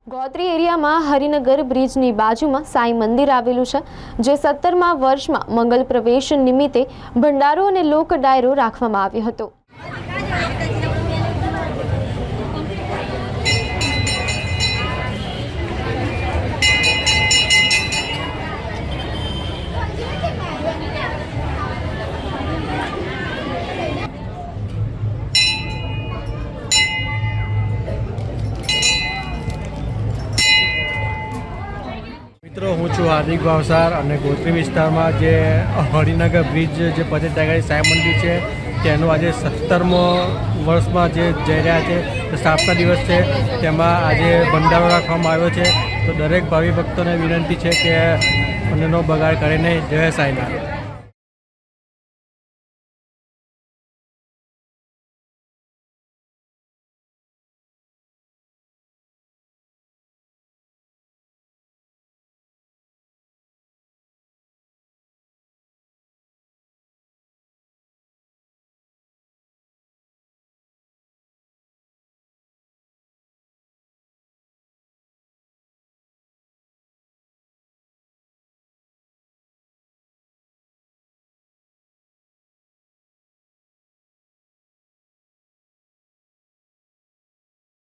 ગોત્રી એરિયામાં હરિનગર બ્રિજની બાજુમાં સાંઈ મંદિર આવેલું છે, જે 17મા વર્ષમાં મંગલ પ્રવેશ નિમિત્તે ભંડારો અને લોક ડાયરો રાખવામાં આવ્યો હતો. મિત્રો, હું છું હાર્દિક ભાવસાર અને ગોત્રી વિસ્તારમાં જે હરિનગર બ્રિજ જે પતેજ ટાગરી સાંઈ મંદિર છે તેનો આજે 17મો વર્ષમાં જે જઈ રહ્યા છે, સ્થાપના દિવસ છે, તેમાં આજે ભંડારો રાખવામાં આવ્યો છે. તો દરેક ભાવિ ભક્તોને વિનંતી છે કે અન્નનો બગાડ કરે નહીં. જય સાંઈનાથ.